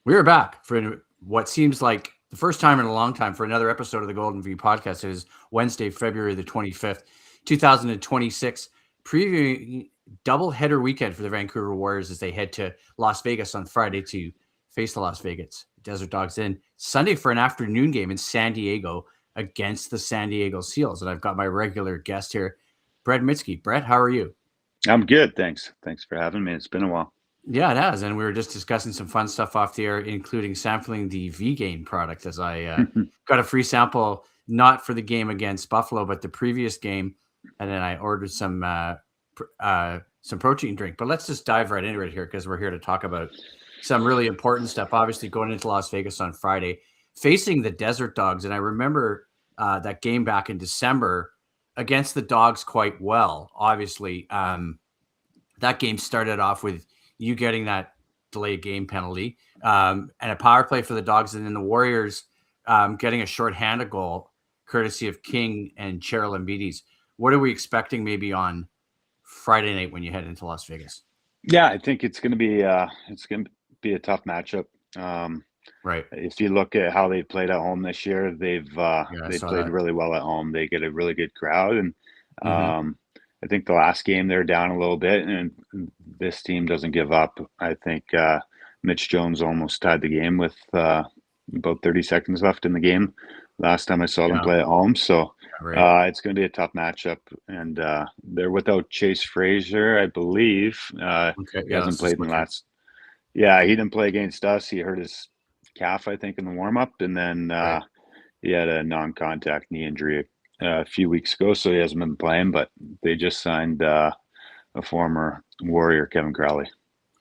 We are back for what seems like the first time in a long time for another episode of the Golden V podcast. It is Wednesday, February the 25th, 2026, previewing doubleheader weekend for the Vancouver Warriors as they head to Las Vegas on Friday to face the Las Vegas Desert Dogs, in Sunday for an afternoon game in San Diego against the San Diego Seals. And I've got my regular guest here, Brett Mydske. Brett, how are you? I'm good, thanks. Thanks for having me. It's been a while. Yeah, it has. And we were just discussing some fun stuff off the air, including sampling the V-Gain product, as I got a free sample, not for the game against Buffalo, but the previous game. And then I ordered some protein drink. But let's just dive right into it here, because we're here to talk about some really important stuff. Obviously, going into Las Vegas on Friday, facing the Desert Dogs. And I remember that game back in December against the Dogs quite well. Obviously, that game started off with you getting that delayed game penalty and a power play for the Dogs, and then the Warriors getting a shorthanded goal courtesy of King and Cheryl Embiid's. What are we expecting maybe on Friday night when you head into Las Vegas? Yeah, I think it's going to be a tough matchup. Right. If you look at how they played at home this year, they've played really well at home. They get a really good crowd, and I think the last game they're down a little bit, and this team doesn't give up. I think Mitch Jones almost tied the game with about 30 seconds left in the game last time I saw them play at home. So it's going to be a tough matchup. And they're without Chase Frazier, I believe. He hasn't played in the last. Yeah, he didn't play against us. He hurt his calf, I think, in the warm-up, and then he had a non-contact knee injury a few weeks ago, so he hasn't been playing, but they just signed a former Warrior, Kevin Crowley.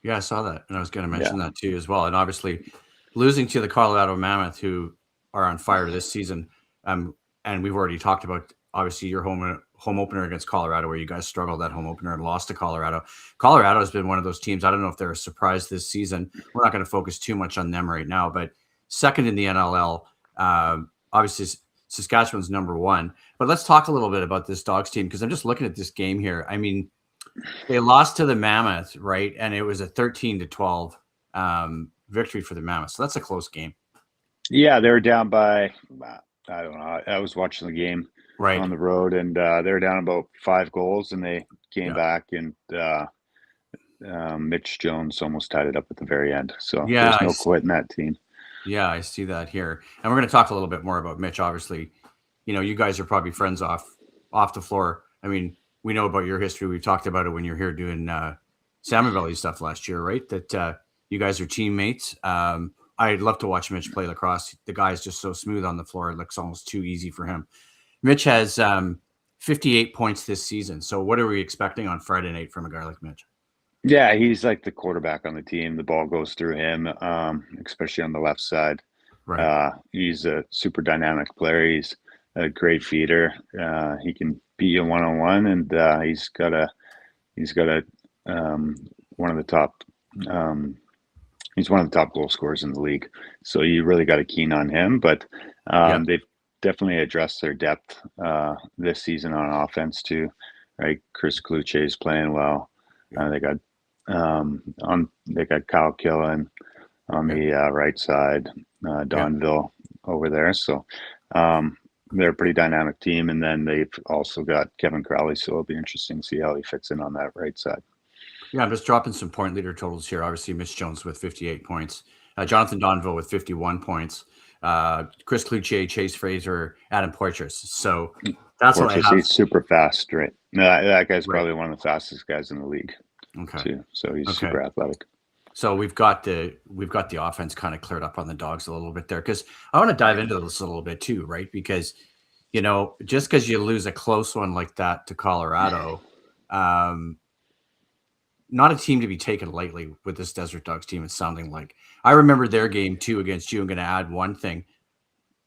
Yeah, I saw that, and I was going to mention that too as well. And obviously, losing to the Colorado Mammoth, who are on fire this season, and we've already talked about, obviously, your home opener against Colorado, where you guys struggled that home opener and lost to Colorado. Colorado has been one of those teams. I don't know if they're a surprise this season. We're not going to focus too much on them right now, but second in the NLL, obviously Saskatchewan's number one. But let's talk a little bit about this Dogs team, because I'm just looking at this game here. I mean, they lost to the Mammoth, right? And it was a 13-12 victory for the Mammoth. So that's a close game. Yeah, they were down by, I don't know. I was watching the game on the road, and they were down about 5 goals, and they came back, and Mitch Jones almost tied it up at the very end. So there's no quitting that team. Yeah, I see that here. And we're going to talk a little bit more about Mitch. Obviously, you know, you guys are probably friends off the floor. I mean, we know about your history. We've talked about it when you're here doing Salmon Valley stuff last year, right? That you guys are teammates. I'd love to watch Mitch play lacrosse. The guy is just so smooth on the floor. It looks almost too easy for him. Mitch has 58 points this season. So what are we expecting on Friday night from a guy like Mitch? Yeah, he's like the quarterback on the team. The ball goes through him, especially on the left side. Right. He's a super dynamic player. He's a great feeder. He can beat you one-on-one, and he's got one of the top. He's one of the top goal scorers in the league. So you really got to keen on him. But they've definitely addressed their depth this season on offense too. Right, Chris Kluche is playing well. They got Kyle Killen on the right side, Donville over there. So they're a pretty dynamic team. And then they've also got Kevin Crowley, so it'll be interesting to see how he fits in on that right side. Yeah, I'm just dropping some point leader totals here. Obviously, Mitch Jones with 58 points, Jonathan Donville with 51 points, Chris Kluche, Chase Fraser, Adam Poitras. So that's what I have. He's super fast, right? No, that guy's probably one of the fastest guys in the league. Okay. Too. So he's super athletic. So we've got the offense kind of cleared up on the Dogs a little bit there, because I want to dive into this a little bit too, right? Because, you know, just because you lose a close one like that to Colorado, not a team to be taken lightly with this Desert Dogs team. It's sounding like. I remember their game too against you. I'm going to add one thing.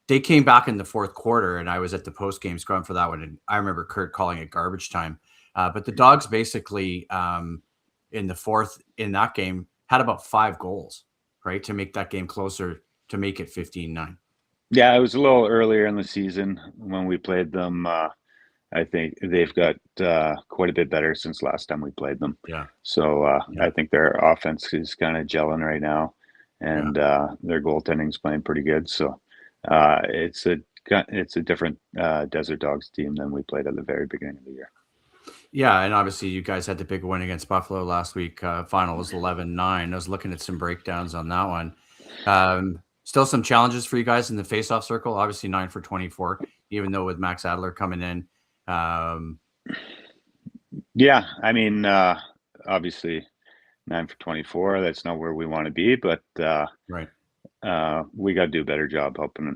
They came back in the fourth quarter, and I was at the post-game scrum for that one, and I remember Kurt calling it garbage time. But the Dogs basically in the fourth in that game had about 5 goals, right, to make that game closer, to make it 15-9. Yeah, it was a little earlier in the season when we played them. I think they've got quite a bit better since last time we played them. Yeah. So I think their offense is kind of gelling right now. and their goaltending's playing pretty good. So it's a different Desert Dogs team than we played at the very beginning of the year. Yeah, and obviously you guys had the big win against Buffalo last week. Final was 11-9. I was looking at some breakdowns on that one. Still some challenges for you guys in the faceoff circle. Obviously 9 for 24, even though with Max Adler coming in. Yeah, I mean, obviously 9 for 24. That's not where we want to be, but right. We got to do a better job helping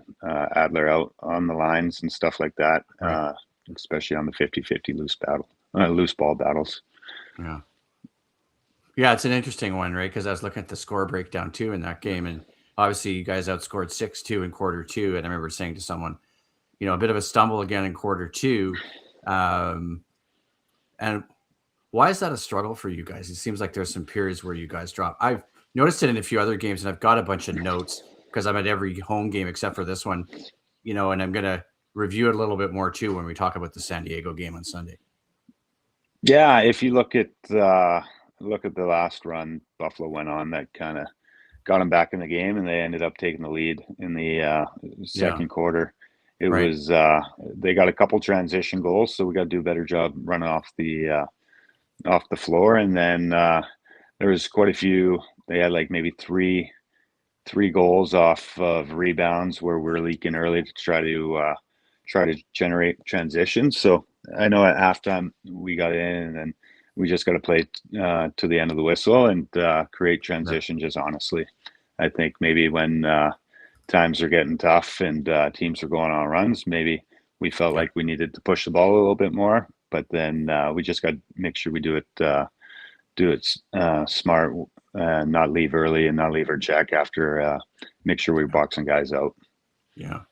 Adler out on the lines and stuff like that, right. Especially on the 50-50 loose ball battles. Yeah. Yeah, it's an interesting one, right? Because I was looking at the score breakdown too in that game, and obviously you guys outscored 6-2 in quarter two. And I remember saying to someone, a bit of a stumble again in quarter two. And why is that a struggle for you guys? It seems like there's some periods where you guys drop. I've noticed it in a few other games, and I've got a bunch of notes because I'm at every home game except for this one, and I'm going to review it a little bit more too when we talk about the San Diego game on Sunday. Yeah, if you look at the last run Buffalo went on, that kind of got them back in the game, and they ended up taking the lead in the second quarter. It was they got a couple transition goals, so we got to do a better job running off the floor, and then there was quite a few. They had like maybe three goals off of rebounds where we're leaking early to try to generate transitions. So I know at halftime we got in, and then we just got to play to the end of the whistle and create transition. Just honestly, I think maybe when times are getting tough and teams are going on runs, maybe we felt like we needed to push the ball a little bit more. But then we just got to make sure we do it smart, not leave early and not leave our check after. Make sure we're boxing guys out. Yeah.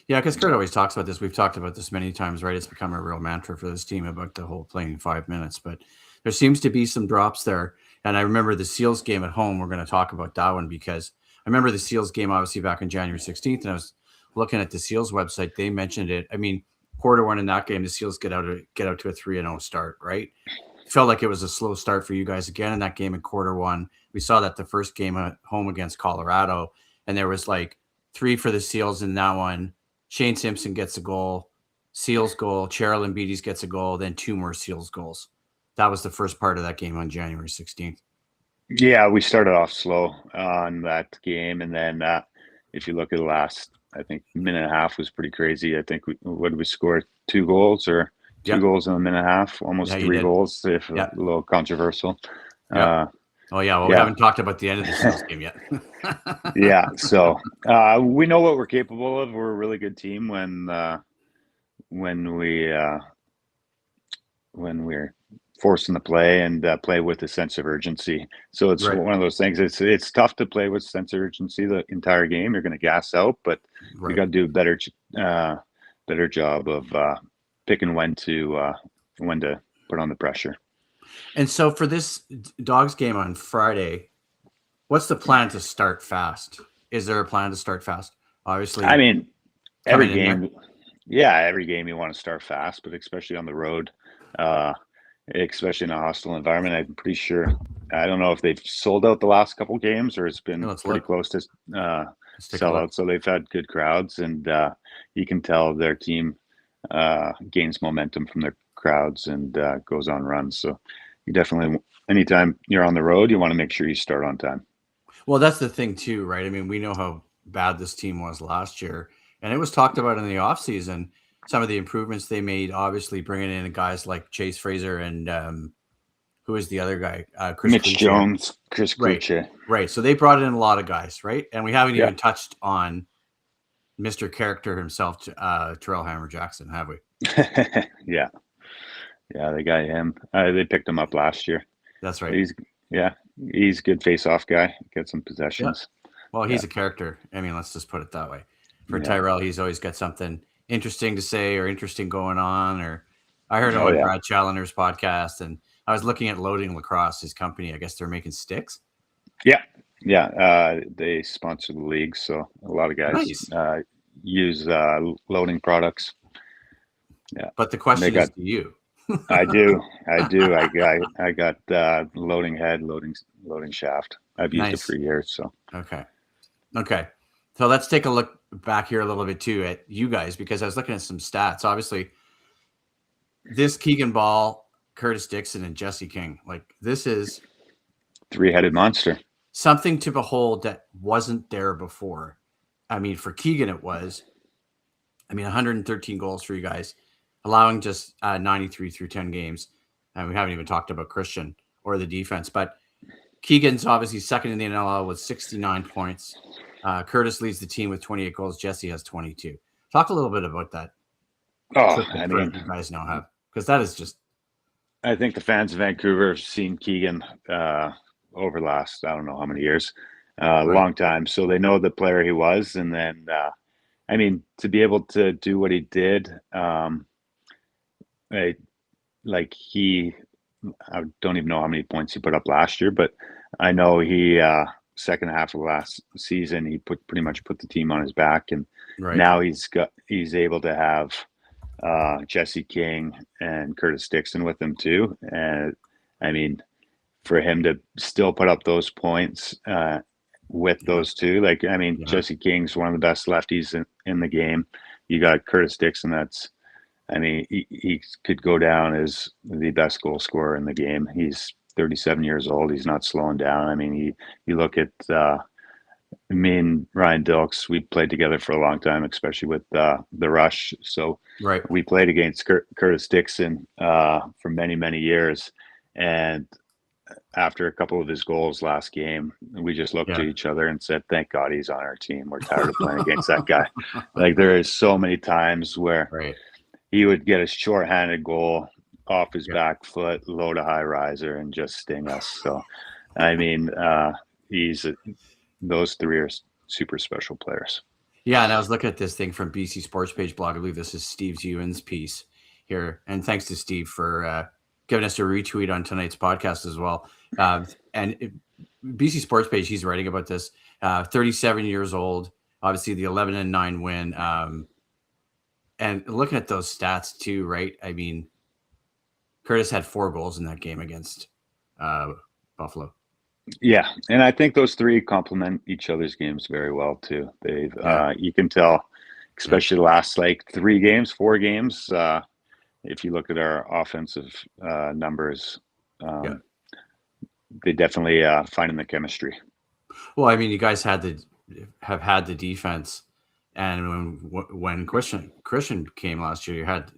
Yeah, because Kurt always talks about this. We've talked about this many times, right? It's become a real mantra for this team about the whole playing 5 minutes. But there seems to be some drops there. And I remember the Seals game at home. We're going to talk about that one because I remember the Seals game, obviously, back on January 16th. And I was looking at the Seals website. They mentioned it. I mean, quarter one in that game, the Seals get out to a 3-0 start, right? Felt like it was a slow start for you guys again in that game in quarter one. We saw that the first game at home against Colorado. And there was like 3 for the Seals in that one. Shane Simpson gets a goal, Seals goal, Cheryl Embiidis gets a goal, then 2 more Seals goals. That was the first part of that game on January 16th. Yeah, we started off slow on that game. And then if you look at the last, I think, minute and a half was pretty crazy. I think we score 2 goals or 2 goals in a minute and a half, almost 3 goals, if a little controversial. Oh, yeah. Well, we haven't talked about the end of the Seals game yet. Yeah. So we know what we're capable of. We're a really good team when we're forcing the play and play with a sense of urgency. So it's one of those things. It's tough to play with sense of urgency the entire game. You're going to gas out, but we got to do a better job of picking when to put on the pressure. And so for this Dogs game on Friday, what's the plan to start fast? Is there a plan to start fast? Obviously, I mean, every game you want to start fast, but especially on the road, especially in a hostile environment. I'm pretty sure. I don't know if they've sold out the last couple games or it's been pretty close to sell out. So they've had good crowds, and you can tell their team gains momentum from their crowds and goes on runs. So you definitely, anytime you're on the road, you want to make sure you start on time. Well, that's the thing too, right? I mean, we know how bad this team was last year, and it was talked about in the offseason, some of the improvements they made, obviously bringing in guys like Chase Fraser and who is the other guy? Mitch Jones, Chris Kluche. Right. So they brought in a lot of guys, right? And we haven't even touched on Mr. Character himself, Terrell Hammer Jackson, have we? Yeah, they got him. They picked him up last year. That's right. He's a good face-off guy. Get some possessions. Yeah. Well, he's a character. I mean, let's just put it that way. For Tyrell, he's always got something interesting to say or interesting going on. Or I heard him on Brad Challoner's podcast, and I was looking at Loading Lacrosse, his company. I guess they're making sticks. Yeah. They sponsor the league, so a lot of guys use loading products. Yeah. But the question is to you. I do. I got loading head, loading shaft. I've used it for years. So okay. So let's take a look back here a little bit too at you guys, because I was looking at some stats. Obviously, this Keegan Ball, Curtis Dixon, and Jesse King, like this is three-headed monster. Something to behold that wasn't there before. I mean, for Keegan, it was. 113 goals for you guys, allowing just 93 through 10 games. And we haven't even talked about Christian or the defense, but Keegan's obviously second in the NLL with 69 points. Curtis leads the team with 28 goals. Jesse has 22. Talk a little bit about that. Oh, you guys now have, because that is just. I think the fans of Vancouver have seen Keegan over the last, I don't know how many years, long time. So they know the player he was. And then, to be able to do what he did, I don't even know how many points he put up last year, but I know he second half of last season he pretty much put the team on his back, and now he's able to have Jesse King and Curtis Dixon with him too. And for him to still put up those points with those two, Jesse King's one of the best lefties in the game. You got Curtis Dixon, he could go down as the best goal scorer in the game. He's 37 years old. He's not slowing down. You look at me and Ryan Dilks, we played together for a long time, especially with the Rush. So we played against Curtis Dixon for many, many years. And after a couple of his goals last game, we just looked at each other and said, thank God he's on our team. We're tired of playing against that guy. There is so many times where he would get a shorthanded goal off his back foot, load a high riser, and just sting us. So, those three are super special players. Yeah, and I was looking at this thing from BC Sports Page blog. I believe this is Steve Ewan's piece here. And thanks to Steve for giving us a retweet on tonight's podcast as well. BC Sports Page, he's writing about this. 37 years old, obviously the 11-9 win. And looking at those stats too, right? Curtis had 4 goals in that game against Buffalo. Yeah, and I think those three complement each other's games very well too. They've you can tell, especially the last 4 games. If you look at our offensive numbers, they definitely finding the chemistry. Well, you guys have had the defense, and when Christian came last year, you had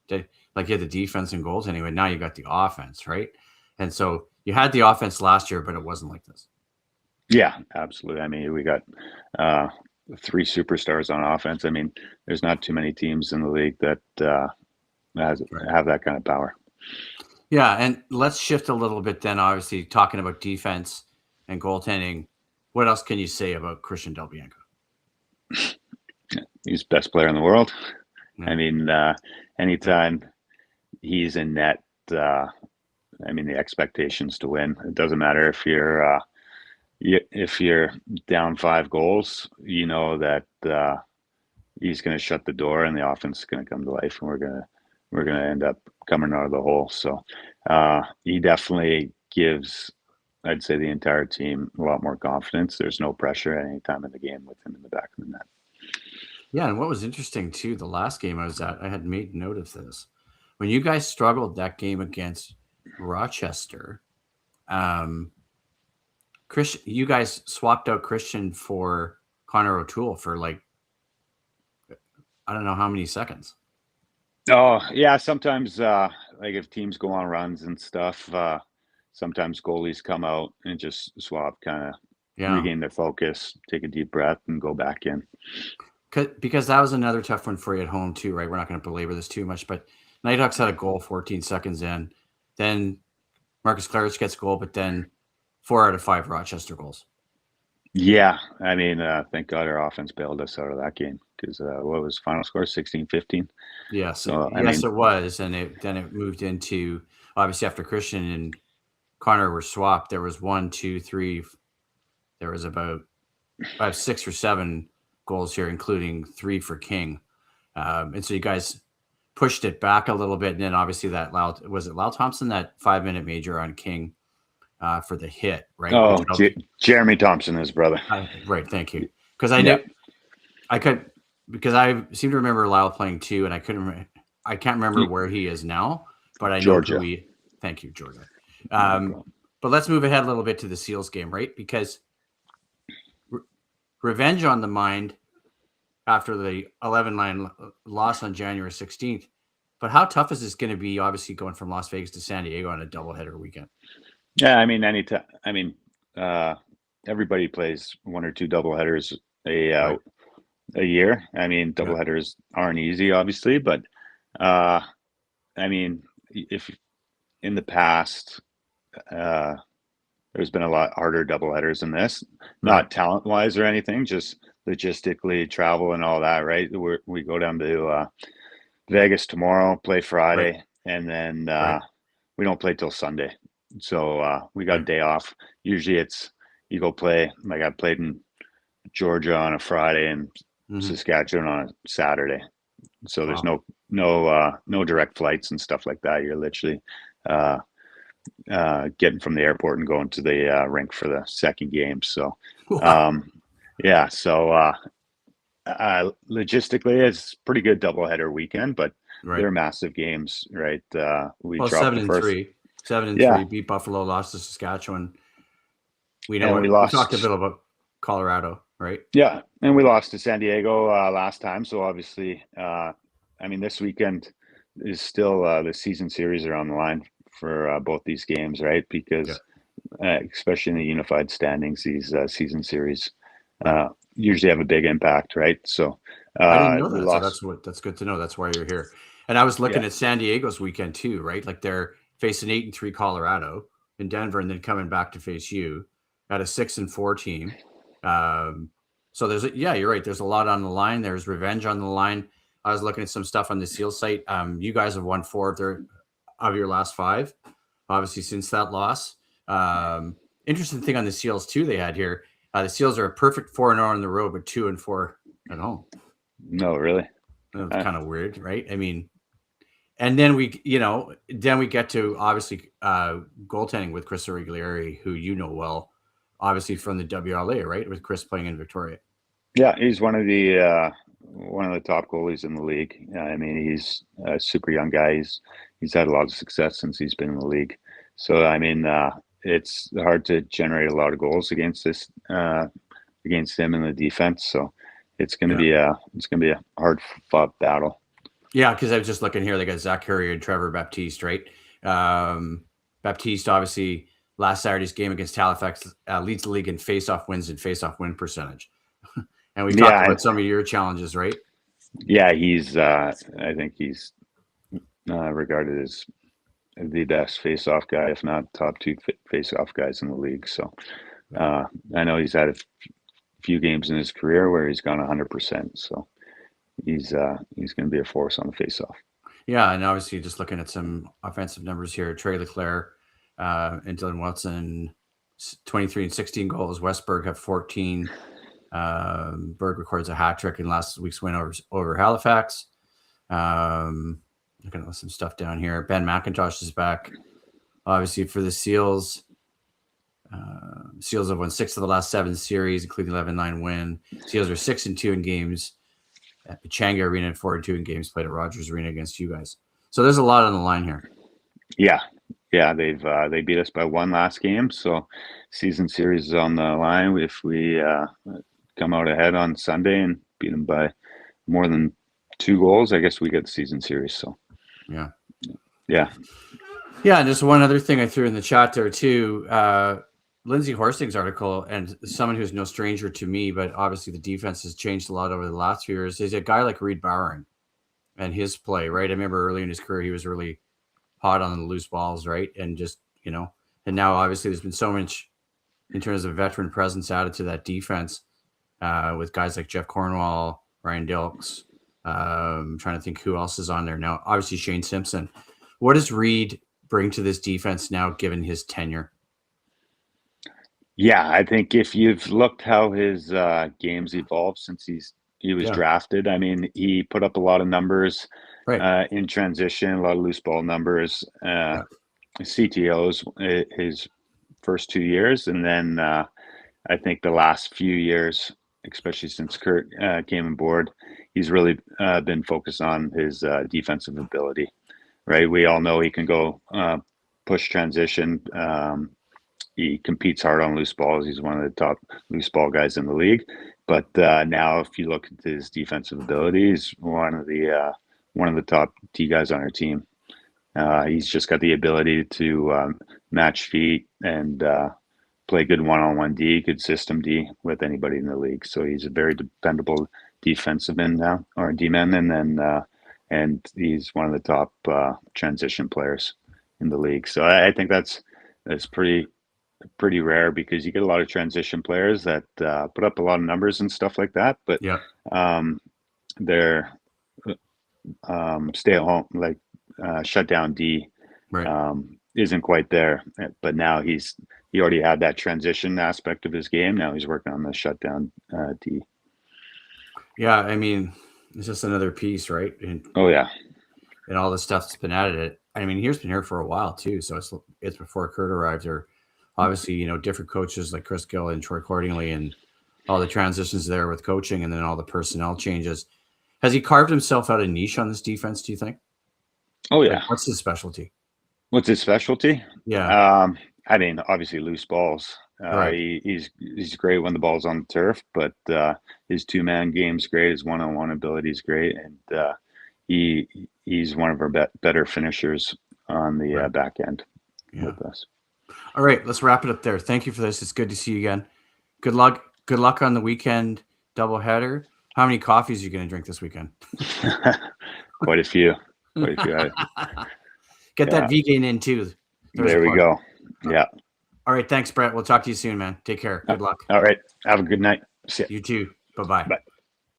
the defense and goals anyway. Now you got the offense, right? And so you had the offense last year, but it wasn't like this. Yeah, absolutely. We got 3 superstars on offense. There's not too many teams in the league that have that kind of power. Yeah, and let's shift a little bit then, obviously, talking about defense and goaltending. What else can you say about Christian Del Bianco? He's the best player in the world. Yeah. Anytime he's in net, the expectations to win. It doesn't matter if you're down 5 goals, you know that he's going to shut the door and the offense is going to come to life, and we're going to end up coming out of the hole. So he definitely gives, I'd say, the entire team a lot more confidence. There's no pressure at any time in the game with him in the back of the net. Yeah, and what was interesting too, the last game I was at, I had made note of this. When you guys struggled that game against Rochester, Christian, you guys swapped out Christian for Connor O'Toole for I don't know how many seconds. Oh yeah, sometimes if teams go on runs and stuff, sometimes goalies come out and just swap, kind of regain their focus, take a deep breath, and go back in. Because that was another tough one for you at home too, right? We're not going to belabor this too much, but Nighthawks had a goal 14 seconds in. Then Marcus Claridge gets a goal, but then 4 out of 5 Rochester goals. Yeah, thank God our offense bailed us out of that game, because what was final score, 16-15? Yeah, so it was, and then it moved into, obviously, after Christian and Connor were swapped, there was 1, 2, 3. There was about 6 or 7 goals here, including 3 for King. And so you guys pushed it back a little bit. And then obviously that Lyle Thompson, that 5-minute major on King for the hit, right? Oh, Jeremy Thompson, his brother. Right. Thank you. Because I seem to remember Lyle playing too, and I can't remember where he is now, but I know Georgia. Thank you, Georgia. But let's move ahead a little bit to the Seals game, right? Because revenge on the mind after the 11-9 loss on January 16th. But how tough is this going to be, obviously, going from Las Vegas to San Diego on a doubleheader weekend? Yeah, I mean, anytime. I mean, everybody plays 1 or 2 doubleheaders a year. I mean, doubleheaders aren't easy, obviously, but I mean, if in the past, there's been a lot harder doubleheaders than this, not talent-wise or anything, just logistically, travel and all that, right? We go down to Vegas tomorrow, play Friday, and then we don't play till Sunday. So we got a day off. Usually it's you go play, like I played in Georgia on a Friday and Saskatchewan on a Saturday. So there's no direct flights and stuff like that. You're literally getting from the airport and going to the rink for the second game. So logistically it's pretty good doubleheader weekend, but they're massive games, right? We dropped 7-3. 7-3, beat Buffalo, lost to Saskatchewan. We talked a bit about Colorado, right? Yeah, and we lost to San Diego last time. So obviously, I mean, this weekend is still the season series are on the line for both these games, right? Because especially in the unified standings, these season series usually have a big impact, right? So I didn't know that. So that's good to know. That's why you're here. And I was looking at San Diego's weekend too, right? Like they're facing 8-3 Colorado in Denver, and then coming back to face you at a 6-4 team. So there's you're right. There's a lot on the line. There's revenge on the line. I was looking at some stuff on the Seals site. You guys have won 4 of your last 5, obviously since that loss. Interesting thing on the Seals too, they had here. The Seals are a perfect 4-0 on the road, but 2-4 at home. No, really? That's kind of weird, right? I mean, and then we get to obviously goaltending with Chris Origlieri, who you know well, obviously from the WLA, right? With Chris playing in Victoria. Yeah, he's one of the top goalies in the league. I mean, he's a super young guy. He's had a lot of success since he's been in the league. So I mean, it's hard to generate a lot of goals against him in the defense. So it's going to be a hard fought battle. Yeah, because I was just looking here. They got Zach Curry and Trevor Baptiste, right? Baptiste, obviously, last Saturday's game against Halifax leads the league in face-off wins and face-off win percentage. And we talked about some of your challenges, right? Yeah, he's. I think he's regarded as the best face-off guy, if not top 2 face-off guys in the league. So I know he's had a few games in his career where he's gone 100%. So he's going to be a force on the face-off. Yeah, and obviously just looking at some offensive numbers here, Trey Leclerc and Dylan Watson, 23 and 16 goals. Westberg have 14. Berg records a hat trick in last week's win over Halifax. Looking at some stuff down here. Ben McIntosh is back, obviously, for the Seals. Seals have won 6 of the last 7 series, including 11-9 win. Seals are 6-2 in games at Pechanga Arena and 4-2 in games played at Rogers Arena against you guys. So there's a lot on the line here. Yeah, they beat us by 1 last game, so season series is on the line. If we come out ahead on Sunday and beat them by more than 2 goals, I guess we get the season series. So yeah. And just one other thing I threw in the chat there too. Lindsay Horsting's article, and someone who's no stranger to me, but obviously the defense has changed a lot over the last few years, is a guy like Reed Bowering and his play, right? I remember early in his career, he was really hot on the loose balls, right? And just, and now obviously there's been so much in terms of veteran presence added to that defense with guys like Jeff Cornwall, Ryan Dilks. I'm trying to think who else is on there now. Obviously Shane Simpson. What does Reed bring to this defense now, given his tenure? Yeah, I think if you've looked how his games evolved since he was drafted, I mean, he put up a lot of numbers in transition, a lot of loose ball numbers. CTOs his first 2 years, and then I think the last few years, especially since Kurt came on board, he's really been focused on his defensive ability. Right, we all know he can go push transition. He competes hard on loose balls. He's one of the top loose ball guys in the league. But now, if you look at his defensive ability, he's one of the top D guys on our team. He's just got the ability to match feet and play good one-on-one D, good system D with anybody in the league. So he's a very dependable defensive end now, or D-man, and he's one of the top transition players in the league. So I think that's pretty rare, because you get a lot of transition players that put up a lot of numbers and stuff like that, but they're stay at home, like shut down D isn't quite there. But now he already had that transition aspect of his game. Now he's working on the shutdown D. Yeah, I mean, it's just another piece, right? And all the stuff that's been added. I mean, he's been here for a while too, so it's before Kurt arrived. Or obviously, different coaches like Chris Gill and Troy Cordingley, and all the transitions there with coaching, and then all the personnel changes. Has he carved himself out a niche on this defense, do you think? Oh yeah. Like, what's his specialty? What's his specialty? Yeah. I mean, obviously loose balls. He's great when the ball's on the turf, but his two-man game's great. His one-on-one ability is great, and he's one of our better finishers on the back end with us. All right, let's wrap it up there. Thank you for this. It's good to see you again. Good luck on the weekend doubleheader. How many coffees are you going to drink this weekend? Quite a few. Get that vegan in too. There we go. Yeah. All right. Thanks, Brett. We'll talk to you soon, man. Take care. Good luck. All right. Have a good night. You too. Bye-bye. Bye.